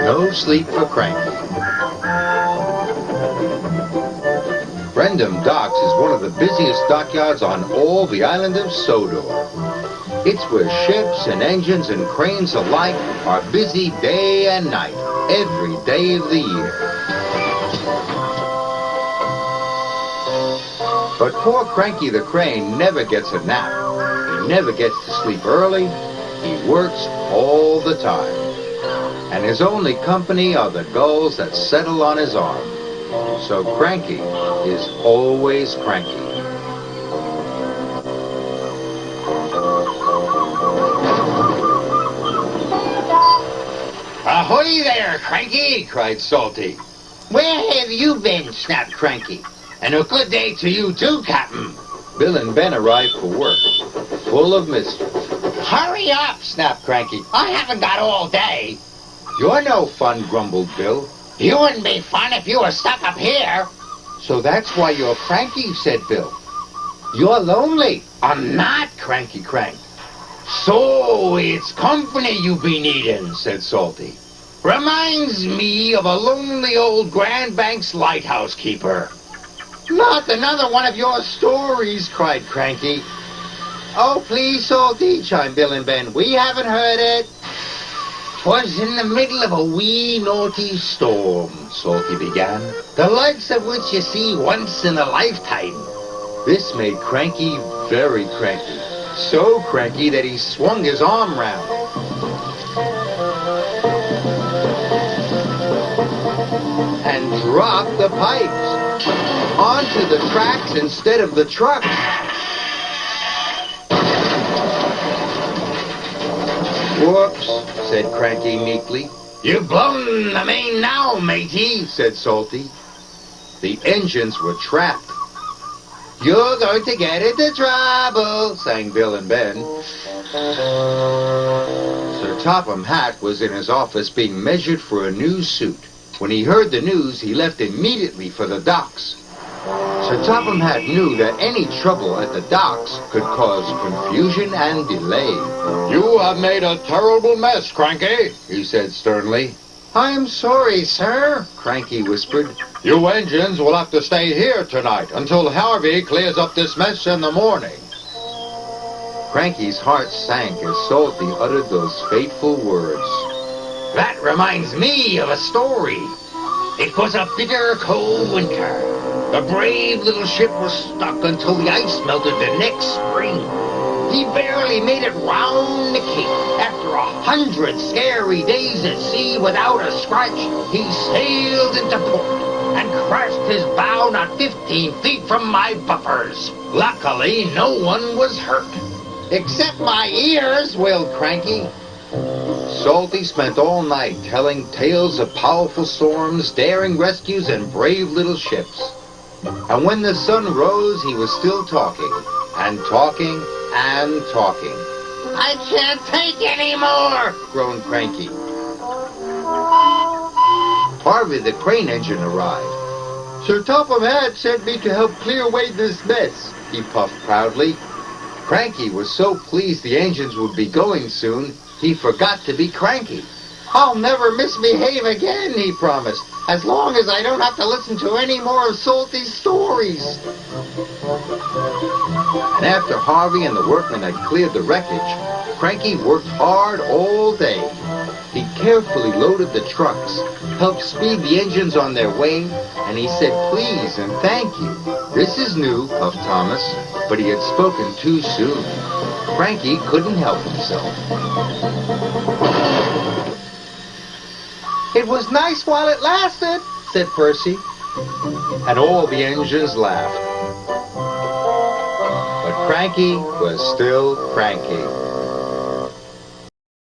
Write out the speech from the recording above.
No sleep for Cranky. Brendam Docks is one of the busiest dockyards on all the island of Sodor. It's where ships and engines and cranes alike are busy day and night, every day of the year. But poor Cranky the Crane never gets a nap. He never gets to sleep early. He works all the time. And his only company are the gulls that settle on his arm. So Cranky is always cranky. Ahoy there, Cranky, cried Salty. Where have you been? Snapped Cranky. And a good day to you too, Captain. Bill and Ben arrived for work, full of mischief. Hurry up, snapped Cranky. I haven't got all day. You're no fun, grumbled Bill. You wouldn't be fun if you were stuck up here. So that's why you're cranky, said Bill. You're lonely. I'm not, Cranky cranked. So it's company you be needin', said Salty. Reminds me of a lonely old Grand Banks lighthouse keeper. Not another one of your stories, cried Cranky. Oh, please, Salty, chimed Bill and Ben. We haven't heard it. 'Twas in the middle of a wee naughty storm, Salty began, the likes of which you see once in a lifetime. This made Cranky very cranky. So cranky that he swung his arm round. And dropped the pipes onto the tracks instead of the trucks. Whoops, said Cranky meekly. You've blown the main now, matey, said Salty. The engines were trapped. You're going to get into trouble, sang Bill and Ben. Sir Topham Hatt was in his office being measured for a new suit. When he heard the news, he left immediately for the docks. Sir Topham Hatt knew that any trouble at the docks could cause confusion and delay. You have made a terrible mess, Cranky, he said sternly. I'm sorry, sir, Cranky whispered. You engines will have to stay here tonight until Harvey clears up this mess in the morning. Cranky's heart sank as Salty uttered those fateful words. That reminds me of a story. It was a bitter cold winter. The brave little ship was stuck until the ice melted the next spring. He barely made it round the cape. After 100 scary days at sea without a scratch, he sailed into port and crashed his bow not 15 feet from my buffers. Luckily, no one was hurt. Except my ears, wailed Cranky. Salty spent all night telling tales of powerful storms, daring rescues, and brave little ships. And when the sun rose, he was still talking, and talking, and talking. I can't take any more, groaned Cranky. Harvey the crane engine arrived. Sir Topham Hatt sent me to help clear away this mess, he puffed proudly. Cranky was so pleased the engines would be going soon, he forgot to be cranky. I'll never misbehave again, he promised, as long as I don't have to listen to any more of Salty's stories. And after Harvey and the workmen had cleared the wreckage, Cranky worked hard all day. He carefully loaded the trucks, helped speed the engines on their way, and he said please and thank you. This is new, puffed Thomas, but he had spoken too soon. Cranky couldn't help himself. It was nice while it lasted, said Percy. And all the engines laughed. But Cranky was still cranky.